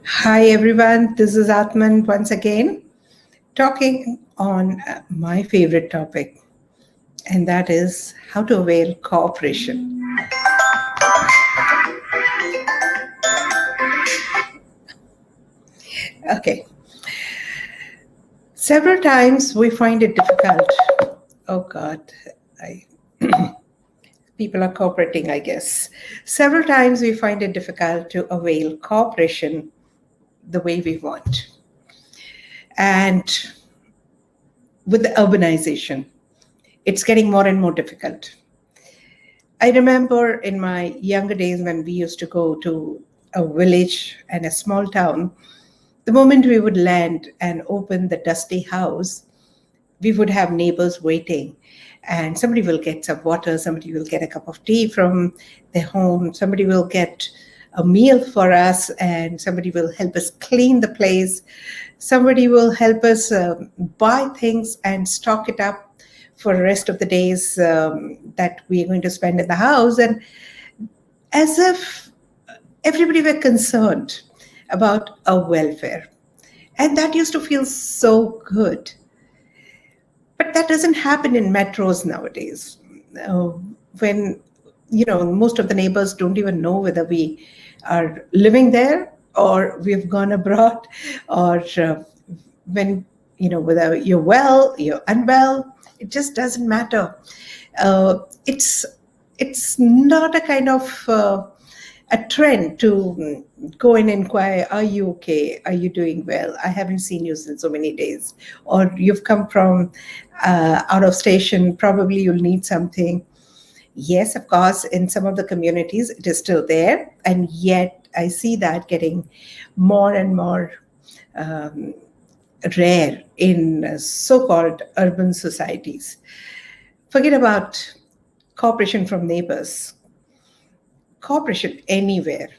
Hi everyone, this is Atman once again talking on my favorite topic, and that is how to avail cooperation. Okay, several times we find it difficult. Oh God, I, people are cooperating, I guess. Several times we find it difficult to avail cooperation the way we want. And with the urbanization, it's getting more and more difficult. I remember in my younger days when we used to go to a village and a small town, the moment we would land and open the dusty house, we would have neighbors waiting. And somebody will get some water, somebody will get a cup of tea from their home, somebody will get a meal for us, and somebody will help us clean the place. Somebody will help us buy things and stock it up for the rest of the days that we are going to spend in the house. And as if everybody were concerned about our welfare. And that used to feel so good. But that doesn't happen in metros nowadays. When, most of the neighbors don't even know whether we are living there or we've gone abroad, or when, whether you're well, you're unwell, it just doesn't matter. It's not a kind of a trend to go and inquire, are you okay? Are you doing well? I haven't seen you since so many days. Or you've come from out of station, probably you'll need something. Yes, of course, in some of the communities, it is still there. And yet I see that getting more and more um, rare in so-called urban societies. Forget about cooperation from neighbors, cooperation anywhere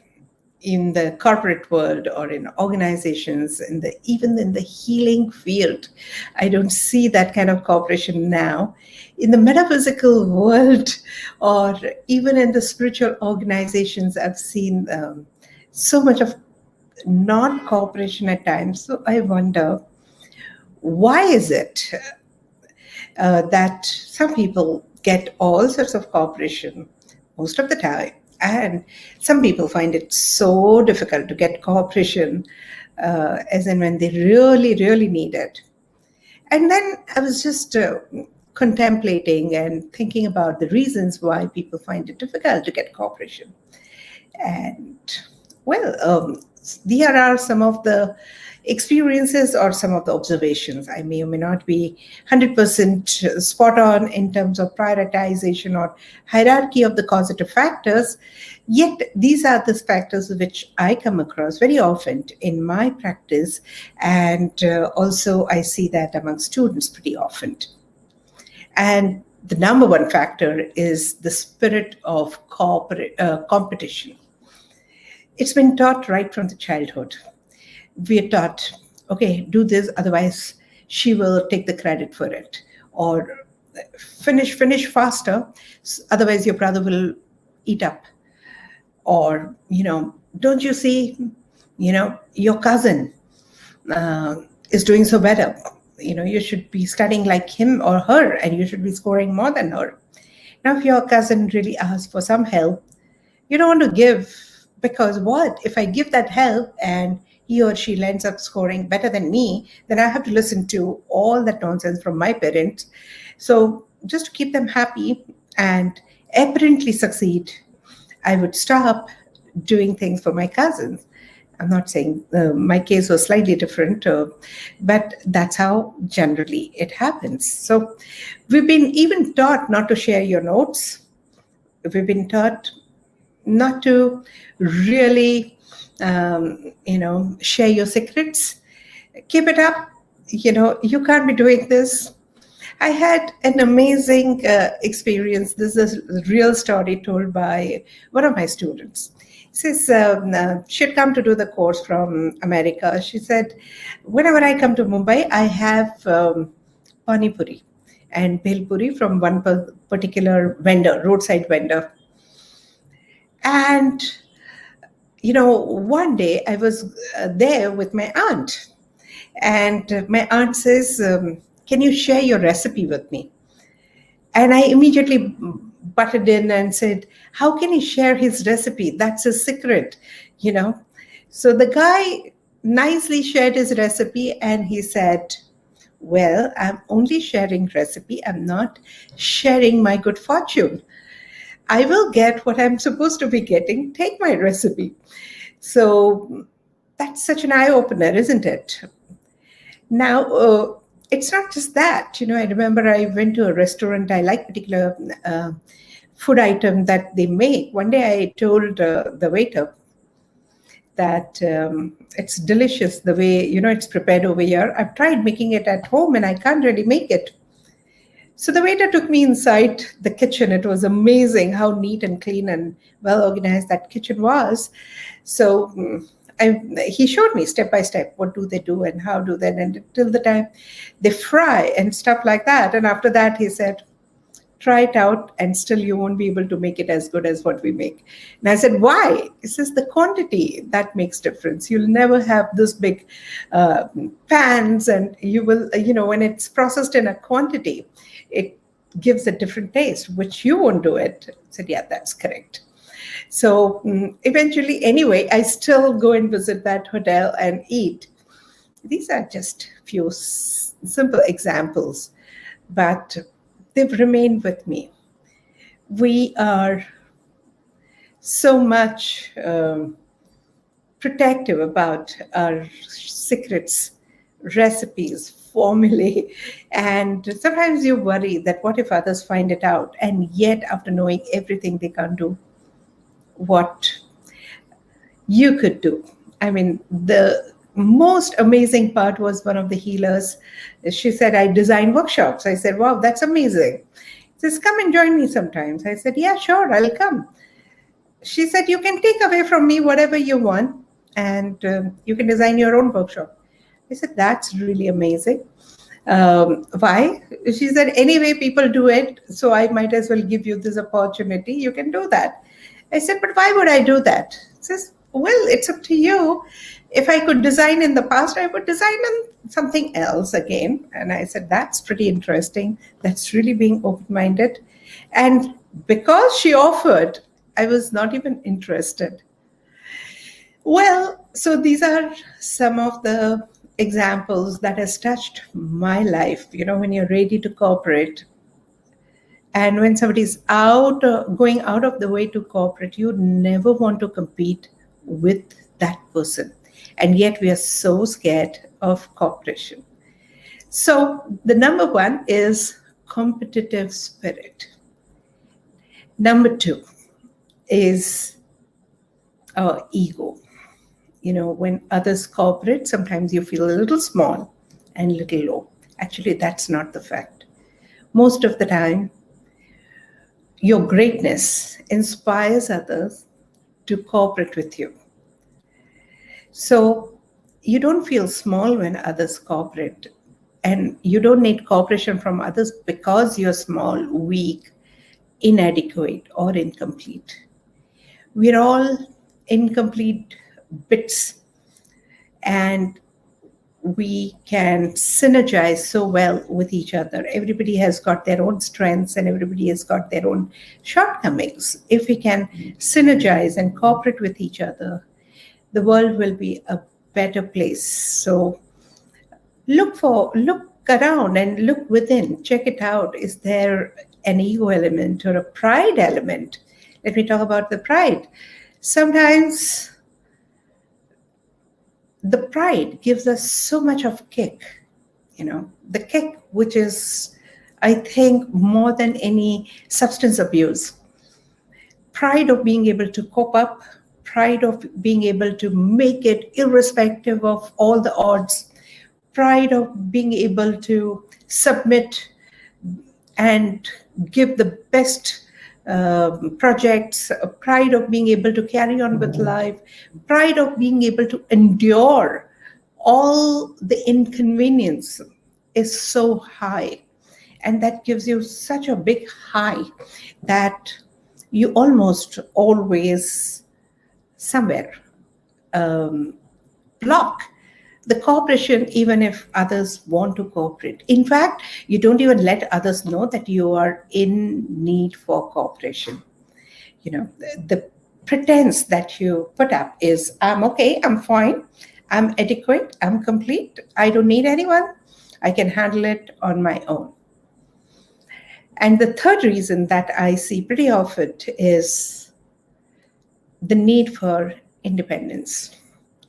in the corporate world or in organizations, even in the healing field. I don't see that kind of cooperation now. In the metaphysical world or even in the spiritual organizations, I've seen so much of non-cooperation at times. So I wonder, why is it that some people get all sorts of cooperation most of the time, and some people find it so difficult to get cooperation, as in when they really, really need it. And then I was just contemplating and thinking about the reasons why people find it difficult to get cooperation. And well, here are some of the experiences or some of the observations. I may or may not be 100% spot on in terms of prioritization or hierarchy of the causative factors, yet these are the factors which I come across very often in my practice, and also I see that among students pretty often. And the number one factor is the spirit of competition. It's been taught right from the childhood. We're taught, okay, do this, otherwise she will take the credit for it. Or finish faster, otherwise your brother will eat up. Or, don't you see, your cousin is doing so better. You should be studying like him or her, and you should be scoring more than her. Now, if your cousin really asks for some help, you don't want to give, because what? If I give that help and he or she ends up scoring better than me, then I have to listen to all that nonsense from my parents. So just to keep them happy and apparently succeed, I would stop doing things for my cousins. I'm not saying my case was slightly different, but that's how generally it happens. So we've been even taught not to share your notes. We've been taught not to really, share your secrets. Keep it up. You can't be doing this. I had an amazing experience. This is a real story told by one of my students. Says she had come to do the course from America. She said, whenever I come to Mumbai, I have pani puri and bhel puri from one particular vendor, roadside vendor. And one day I was there with my aunt, and my aunt says, "Can you share your recipe with me?" And I immediately butted in and said, "How can he share his recipe? That's a secret, you know." So the guy nicely shared his recipe and he said, "Well, I'm only sharing recipe. I'm not sharing my good fortune. I will get what I'm supposed to be getting. Take my recipe." So that's such an eye opener, isn't it? Now, it's not just that. I remember I went to a restaurant. I like particular food item that they make. One day I told the waiter that it's delicious the way it's prepared over here. I've tried making it at home and I can't really make it. So the waiter took me inside the kitchen. It was amazing how neat and clean and well organized that kitchen was. So he showed me step by step what do they do and how do they, and till the time they fry and stuff like that. And after that, he said, "Try it out and still you won't be able to make it as good as what we make." And I said, "Why?" He says, "The quantity, that makes difference. You'll never have this big pans, and you will, when it's processed in a quantity, it gives a different taste, which you won't do it." I said, "Yeah, that's correct." So eventually, anyway, I still go and visit that hotel and eat. These are just few simple examples, but they've remained with me. We are so much protective about our secrets, recipes, formulae, and sometimes you worry that what if others find it out, and yet after knowing everything, they can't do what you could do. I mean, the most amazing part was one of the healers. She said, "I design workshops." I said, "Wow, that's amazing." She says, "Come and join me sometimes." I said, "Yeah, sure, I'll come." She said, "You can take away from me whatever you want, and you can design your own workshop." I said, "That's really amazing." Why? She said, "Anyway, people do it, so I might as well give you this opportunity. You can do that." I said, "But why would I do that?" She says, "Well, it's up to you. If I could design in the past, I would design in something else again." And I said, "That's pretty interesting. That's really being open-minded." And because she offered, I was not even interested. Well, so these are some of the examples that has touched my life. When you're ready to cooperate, and when somebody's going out of the way to cooperate, you never want to compete with that person. And yet we are so scared of cooperation. So the number one is competitive spirit. Number two is our ego. When others cooperate, sometimes you feel a little small and a little low. Actually, that's not the fact. Most of the time, your greatness inspires others to cooperate with you. So you don't feel small when others cooperate, and you don't need cooperation from others because you're small, weak, inadequate, or incomplete. We're all incomplete bits, and we can synergize so well with each other. Everybody has got their own strengths and everybody has got their own shortcomings. If we can synergize and cooperate with each other, the world will be a better place. So look around and look within, check it out. Is there an ego element or a pride element? Let me talk about the pride. Sometimes the pride gives us so much of kick, the kick, which is, I think, more than any substance abuse. Pride of being able to cope up, pride of being able to make it irrespective of all the odds, pride of being able to submit and give the best projects, pride of being able to carry on with life, pride of being able to endure all the inconvenience is so high. And that gives you such a big high that you almost always somewhere block the cooperation even if others want to cooperate. In fact, you don't even let others know that you are in need for cooperation. The pretense that you put up is, I'm okay, I'm fine, I'm adequate, I'm complete, I don't need anyone, I can handle it on my own. And the third reason that I see pretty often is the need for independence.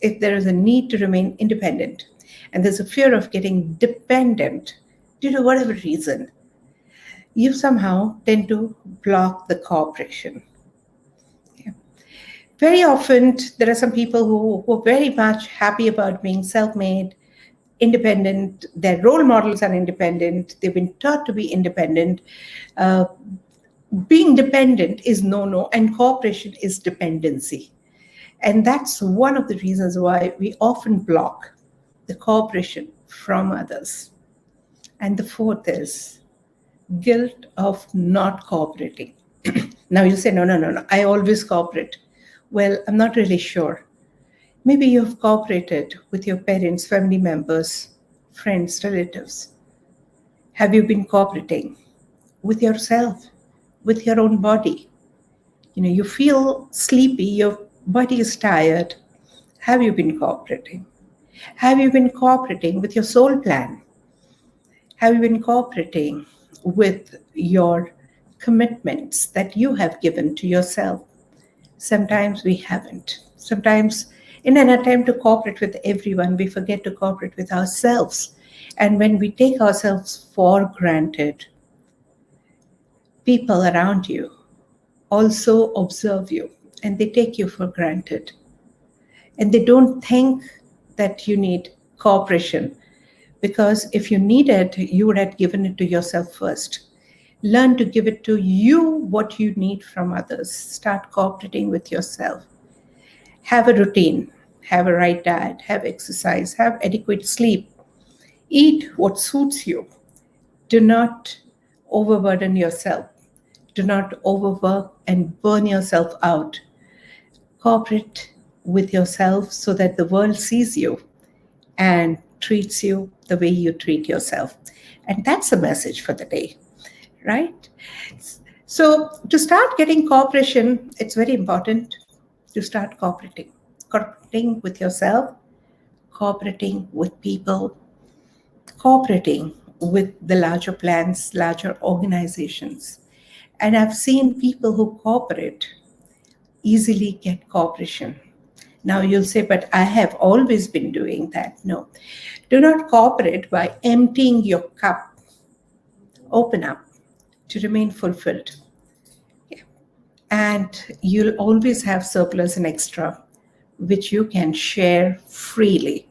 If there is a need to remain independent and there's a fear of getting dependent due to whatever reason, you somehow tend to block the cooperation. Very often, there are some people who are very much happy about being self-made, independent. Their role models are independent. They've been taught to be independent. Uh, Being dependent is no, and cooperation is dependency. And that's one of the reasons why we often block the cooperation from others. And the fourth is guilt of not cooperating. Now you say, no, I always cooperate. Well, I'm not really sure. Maybe you've cooperated with your parents, family members, friends, relatives. Have you been cooperating with yourself, with your own body? You feel sleepy, your body is tired. Have you been cooperating? Have you been cooperating with your soul plan? Have you been cooperating with your commitments that you have given to yourself? Sometimes we haven't. Sometimes, in an attempt to cooperate with everyone, we forget to cooperate with ourselves. And when we take ourselves for granted, people around you also observe you and they take you for granted. And they don't think that you need cooperation, because if you need it, you would have given it to yourself first. Learn to give it to you what you need from others. Start cooperating with yourself. Have a routine, have a right diet, have exercise, have adequate sleep. Eat what suits you. Do not overburden yourself. Do not overwork and burn yourself out. Cooperate with yourself so that the world sees you and treats you the way you treat yourself. And that's the message for the day, right? So to start getting cooperation, it's very important to start cooperating. Cooperating with yourself, cooperating with people, cooperating with the larger plans, larger organizations. And I've seen people who cooperate easily get cooperation. Now you'll say, but I have always been doing that. No. Do not cooperate by emptying your cup. Open up to remain fulfilled. Yeah. And you'll always have surplus and extra, which you can share freely.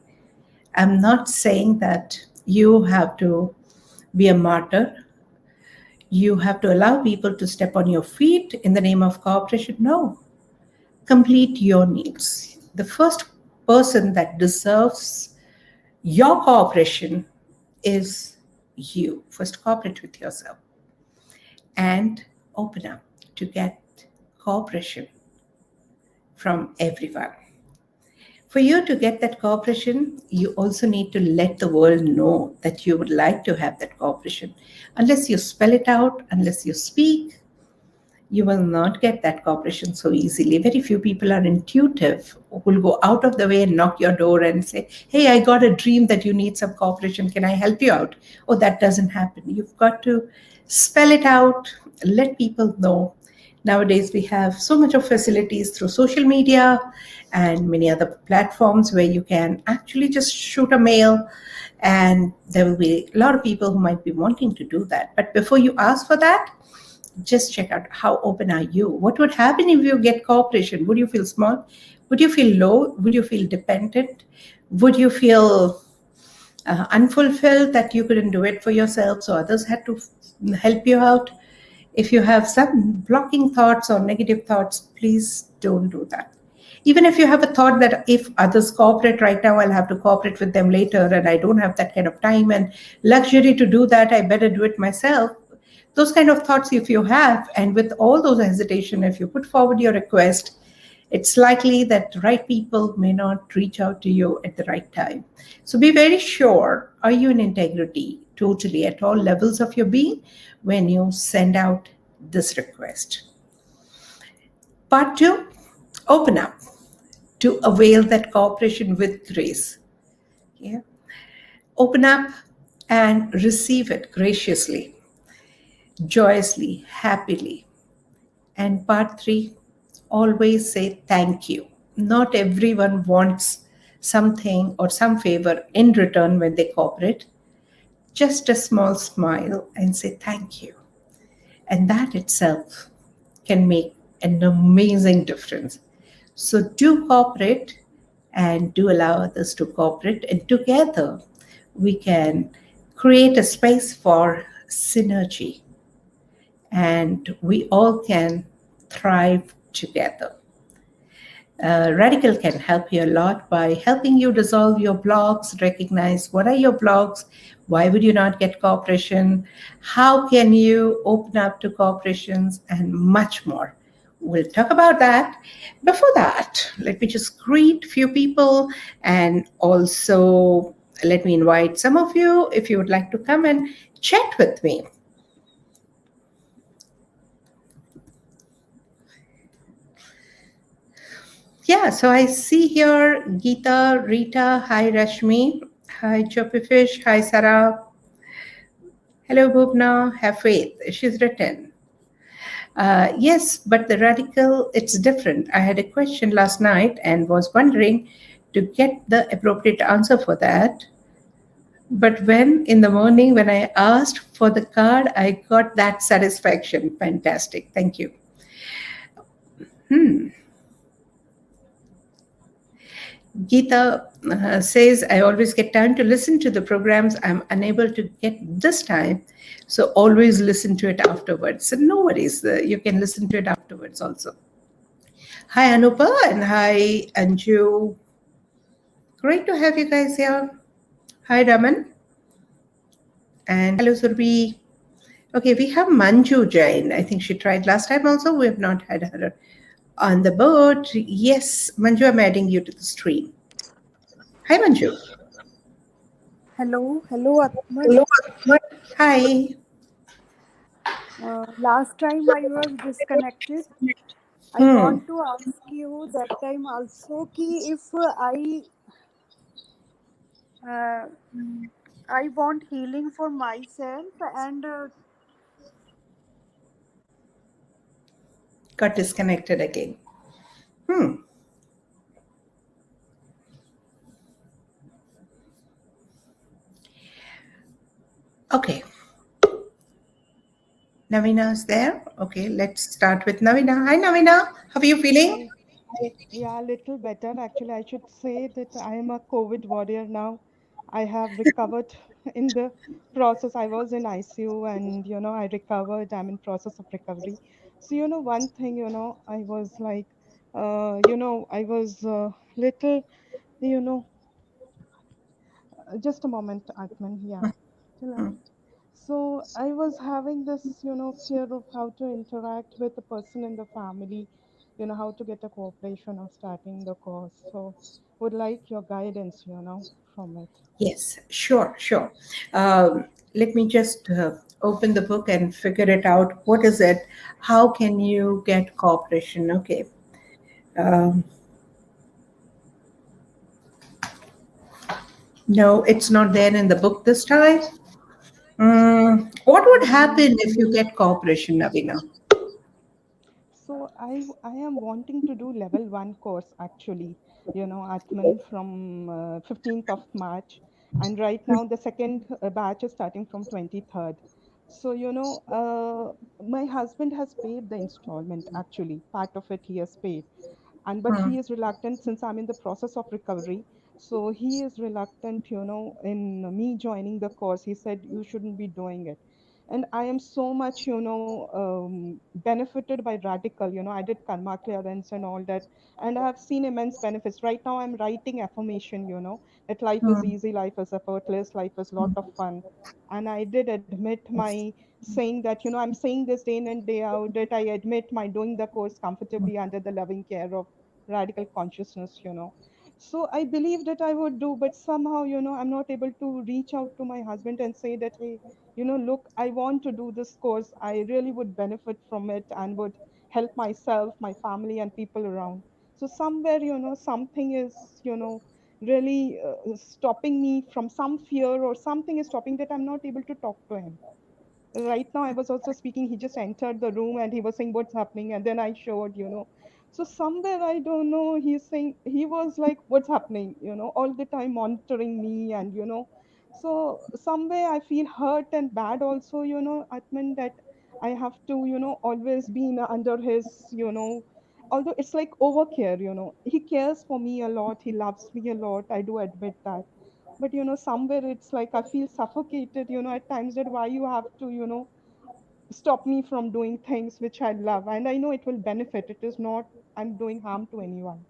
I'm not saying that you have to be a martyr. You have to allow people to step on your feet in the name of cooperation. No. Complete your needs. The first person that deserves your cooperation is you. First, cooperate with yourself and open up to get cooperation from everyone. For you to get that cooperation, you also need to let the world know that you would like to have that cooperation. Unless you spell it out, unless you speak, you will not get that cooperation so easily. Very few people are intuitive, who will go out of the way and knock your door and say, hey, I got a dream that you need some cooperation. Can I help you out? Oh, that doesn't happen. You've got to spell it out, let people know. Nowadays, we have so much of facilities through social media and many other platforms where you can actually just shoot a mail, and there will be a lot of people who might be wanting to do that. But before you ask for that, just check out how open are you. What would happen if you get cooperation? Would you feel small? Would you feel low? Would you feel dependent? Would you feel unfulfilled that you couldn't do it for yourself, so others had to help you out? If you have some blocking thoughts or negative thoughts, please don't do that. Even if you have a thought that if others cooperate right now, I'll have to cooperate with them later, and I don't have that kind of time and luxury to do that, I better do it myself. Those kind of thoughts, if you have, and with all those hesitation, if you put forward your request, It's likely that the right people may not reach out to you at the right time. So be very sure, are you in integrity totally at all levels of your being when you send out this request? Part two, open up to avail that cooperation with grace. Yeah. Open up and receive it graciously, joyously, happily. And part three, always say thank you. Not everyone wants something or some favor in return when they cooperate. Just a small smile and say thank you. And that itself can make an amazing difference. So do cooperate and do allow others to cooperate, and together we can create a space for synergy and we all can thrive together. Radical can help you a lot by helping you resolve your blocks, recognize what are your blocks, why would you not get cooperation, how can you open up to cooperations, and much more. We'll talk about that. Before that, let me just greet a few people and also let me invite some of you if you would like to come and chat with me. Yeah, so I see here Geeta, Rita, hi Rashmi, hi Choppy Fish, hi Sarah, hello Bhuvna, have faith. She's written. Yes, but the radical, it's different. I had a question last night and was wondering to get the appropriate answer for that. But when in the morning, when I asked for the card, I got that satisfaction. Fantastic. Thank you. Hmm. Geeta says, I always get time to listen to the programs. I'm unable to get this time. So always listen to it afterwards. So no worries. You can listen to it afterwards also. Hi, Anupa, and hi, Anju. Great to have you guys here. Hi, Raman. And hello, Surbi. Okay, we have Manju Jain. I think she tried last time also. We have not had her on the boat. Yes, Manju, I'm adding you to the stream. Hi, Manju. Hello, hello Atman. Hello. Hi. Last time I was disconnected. I Hmm. want to ask you that time also ki if uh, I want healing for myself and Got disconnected again. Hmm. Okay. Navina is there. Okay, let's start with Navina. Hi, Navina. How are you feeling? Hi. Yeah, a little better. Actually, I should say that I am a COVID warrior now. I have recovered in the process. I was in ICU and, I recovered. I'm in process of recovery. So, one thing, I was like, I was little, you know, just a moment, Atman. Yeah. Till Hmm. So I was having this, fear of how to interact with the person in the family, how to get a cooperation of starting the course. So would like your guidance, from it. Yes, sure, sure. Let me just open the book and figure it out. What is it? How can you get cooperation? Okay. Um, no, it's not there in the book this time. What would happen if you get cooperation, Navina? So I am wanting to do level 1 course actually, Atman from 15th of March, and right now the second batch is starting from 23rd. So my husband has paid the installment actually, part of it he has paid, and but Hmm. he is reluctant since I'm in the process of recovery. So he is reluctant, in me joining the course. He said you shouldn't be doing it, and I am so much benefited by radical. I did karma clearance and all that, and I have seen immense benefits. Right now I'm writing affirmation, that life is Hmm. easy, life is effortless, life is lot of fun. And I did admit my saying that, I'm saying this day in and day out, that I admit my doing the course comfortably under the loving care of radical consciousness, So I believe that I would do, but somehow, I'm not able to reach out to my husband and say that, hey, look, I want to do this course. I really would benefit from it and would help myself, my family, and people around. So somewhere, something is, really stopping me from some fear, or something is stopping that I'm not able to talk to him. Right now I was also speaking, he just entered the room and he was saying what's happening, and then I showed, so somewhere I don't know, he's saying, he was like what's happening, all the time monitoring me, and so somewhere I feel hurt and bad also, Atman, that I have to, always be under his, although it's like overcare, he cares for me a lot, he loves me a lot, I do admit that. But somewhere it's like I feel suffocated, at times, that why you have to, stop me from doing things which I love, and I know it will benefit, it is not I'm doing harm to anyone.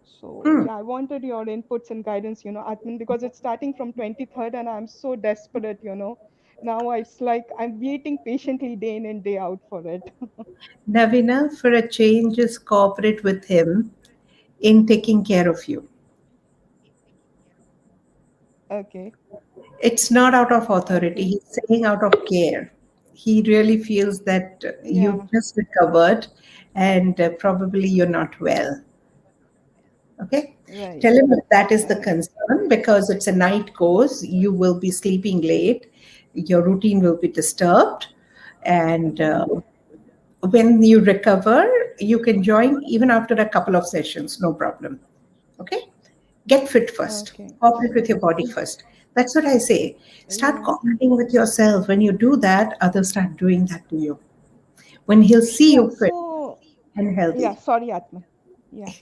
So Hmm. yeah, I wanted your inputs and guidance, Atman, because it's starting from 23rd and I'm so desperate, now it's like I'm waiting patiently day in and day out for it. Navina, for a change, just cooperate with him in taking care of you. Okay. It's not out of authority, Okay. he's saying out of care. He really feels that you've Yeah. just recovered and probably you're not well. Okay? Right. Tell him if that is the Okay. concern, because it's a night course, you will be sleeping late, your routine will be disturbed, and Right. when you recover, you can join even after a couple of sessions, no problem. Okay? Get fit first. Okay. Cooperate with your body first. That's what I say. Start Yeah. cooperating with yourself. When you do that, others start doing that to you. When he'll see Yeah. you fit So and yeah, healthy. sorry, Atman. Yeah.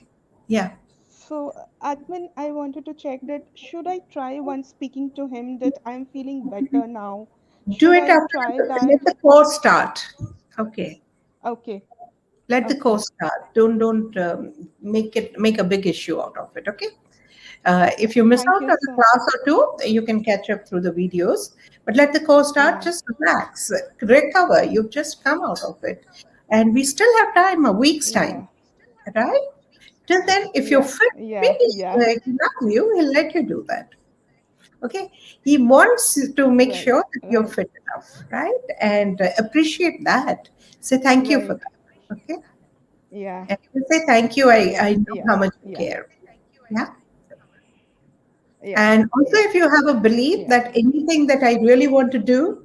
Yeah. So, Atman, I wanted to check that should I try once speaking to him that I'm feeling better now? Do Should it I after try let that? the course start. Okay. Okay, Let the okay, course start. Don't make a big issue out of it. Okay. If you okay. miss Thank out you on a so. class or two, you can catch up through the videos. But let the course start. Yeah. Just relax, recover. You've just come out of it, and we still have time, a week's time, Yeah. right? Till then, if you're Yeah. fit, Yeah. please, Yeah. he loves you. He'll let you do that. Okay. He wants to make Right. sure that you're Right. fit enough, right? And appreciate that. Say thank you for Right. that. Okay. Yeah. And you say thank you. I Right. know Yeah. how much you Yeah. care. Yeah. Yeah. And also, Yeah. if you have a belief Yeah. that anything that I really want to do,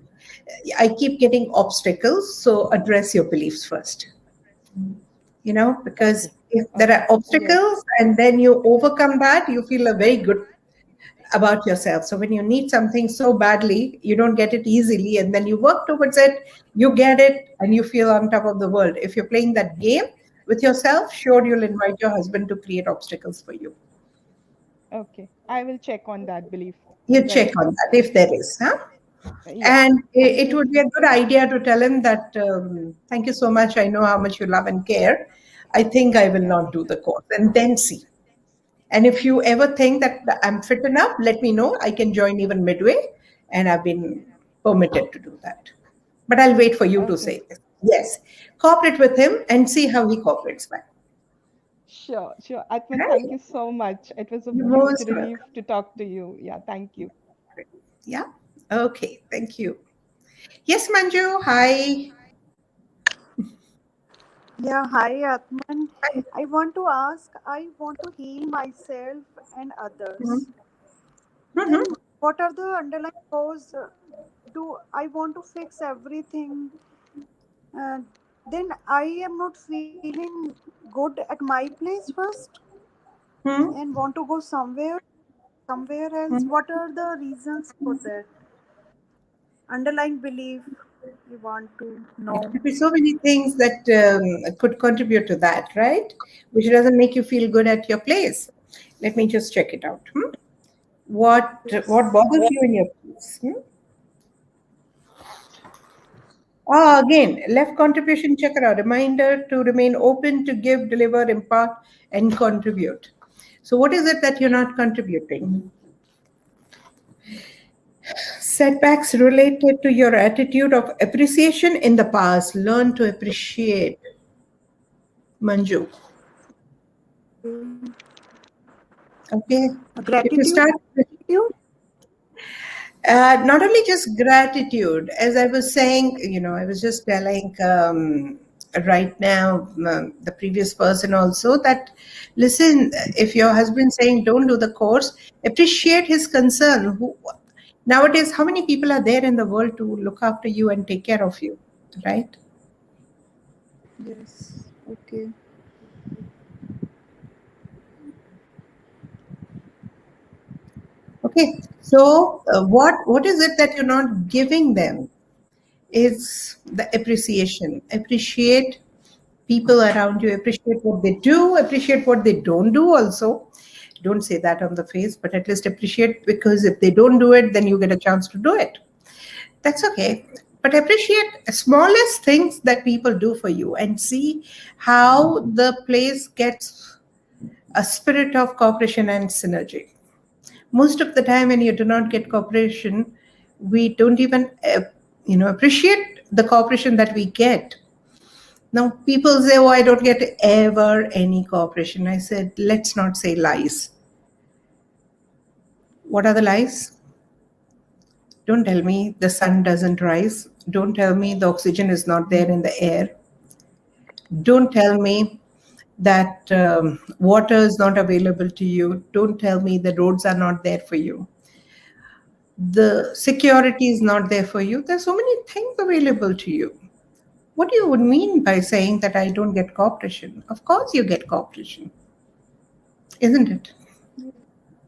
I keep getting obstacles. So address your beliefs first, because Okay. if there are Okay. Yes. obstacles and then you overcome that, you feel a very good about yourself. So when you need something so badly, you don't get it easily, and then you work towards it, you get it, and you feel on top of the world. If you're playing that game with yourself, sure, you'll invite your husband to create obstacles for you. Okay. I will check on that belief. You check Right. on that if Okay. there is, huh? Yeah. And Thank it you. would be a good idea to tell him that, thank you so much. I know how much you love and care. I think I will Yeah. not do the course, and then see. And if you ever think that I'm fit enough, let me know. I can join even midway, and I've been permitted to do that. But I'll wait for you to Okay. say this. Yes, cooperate with him and see how he cooperates back. Sure, sure. Atman, thank Right? you so much. It was a You're huge most welcome. relief to talk to you. Yeah, thank you. Yeah. Okay. Thank you. Yes, Manju. Hi. Yeah, hi Atman. Hi. I want to ask, I want to heal myself and Mhm. others. Mhm. Then what are the underlying cause? Do I want to fix everything? Uh, then I am not feeling good at my place first Mhm. and want to go somewhere else. Mhm. What are the reasons for that? Underlying belief you want to It know. could be so many things that could contribute to that, right? Which doesn't make you feel good at your place. Let me just check it out. What Yes. bothers you in your place? Ah, again, left contribution chakra, reminder to remain open to give, deliver, impart, and contribute. So, what is it that you're not contributing? Setbacks related to your attitude of appreciation in the past. Learn to appreciate, Manju. Okay. Okay. If you start Gratitude. not only just gratitude, as I was saying, I was just telling right now the previous person also that listen, if your husband saying don't do the course, appreciate his concern. Nowadays, how many people are there in the world to look after you and take care of you, right? Yes. Okay. Okay, so what is it that you're not giving them? Is the appreciation. Appreciate people around you, appreciate what they do, appreciate what they don't do also. Don't say that on the face, but at least appreciate, because if they don't do it, then you get a chance to do it. That's okay. But appreciate the smallest things that people do for you and see how the place gets a spirit of cooperation and synergy. Most of the time when you do not get cooperation, we don't even appreciate the cooperation that we get. Now people say, oh, I don't get ever any cooperation. I said, let's not say lies. What are the lies? Don't tell me the sun doesn't rise. Don't tell me the oxygen is not there in the air. Don't tell me that water is not available to you. Don't tell me the roads are not there for you. The security is not there for you. There's so many things available to you. What do you would mean by saying that I don't get cooperation? Of course you get cooperation, isn't it? We don't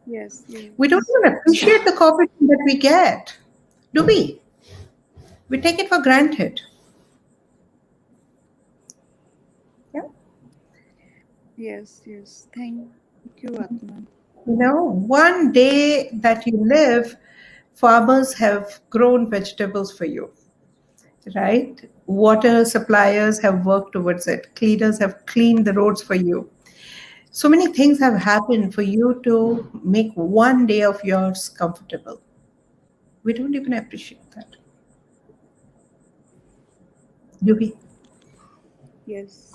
Yes. even Yes. appreciate the cooperation that we get, do we? We take it for granted. Yeah. Yes. Yes. Thank you, Atman. One day that you live, farmers have grown vegetables for you, right? Water suppliers have worked towards it. Cleaners have cleaned the roads for you. So many things have happened for you to make one day of yours comfortable. We don't even appreciate that. Do we? Yeah. Yes.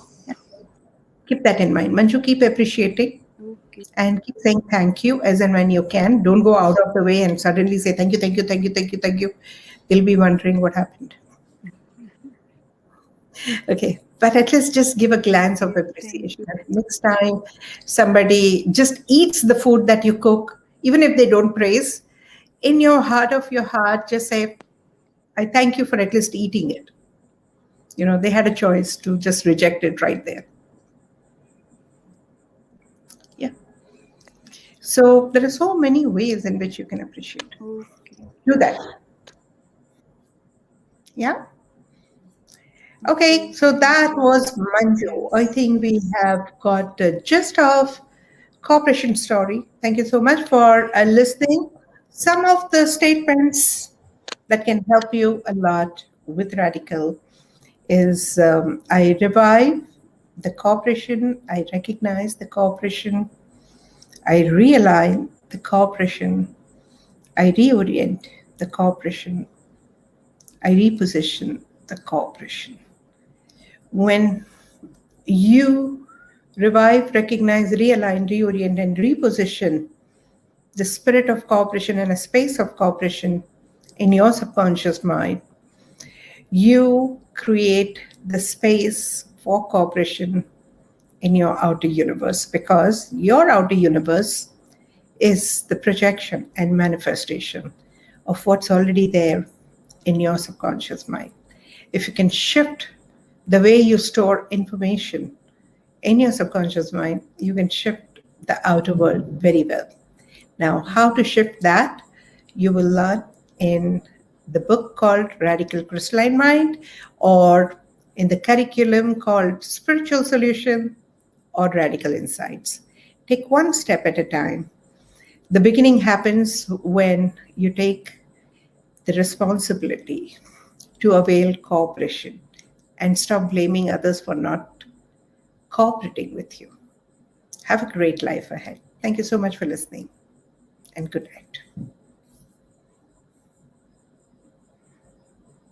Keep that in mind. Manju, keep appreciating and keep Okay. saying thank you as and when you can. Don't go out of the way and suddenly say thank you, thank you, thank you, thank you, thank you. They'll be wondering what happened. Okay. But at least just give a glance of appreciation. Okay. Thank Next you. time somebody just eats the food that you cook, even if they don't praise, in your heart of your heart, just say, I thank you for at least eating it. They had a choice to just reject it right there. Yeah. So there are so many ways in which you can appreciate. Do Okay. that. Yeah. Okay. So that Okay. was Thank you. Manju. I think we Yes. have got the gist of cooperation story. Thank you so much for listening. Some of the statements that can help you a lot with radical is I revive the cooperation, I recognize the cooperation, I realign the cooperation, I reorient the cooperation, I reposition the cooperation. When you revive, recognize, realign, reorient, and reposition the spirit of cooperation and a space of cooperation in your subconscious mind, you create the space for cooperation in your outer universe, because your outer universe is the projection and manifestation of what's already there in your subconscious mind. If you can shift the way you store information in your subconscious mind, you can shift the outer world very well. Now, how to shift that, you will learn in the book called Radical Crystalline Mind, or in the curriculum called Spiritual Solution or Radical Insights. Take one step at a time. The beginning happens when you take the responsibility to avail cooperation and stop blaming others for not cooperating with you. Have a great life ahead. Thank you so much for listening, and good night.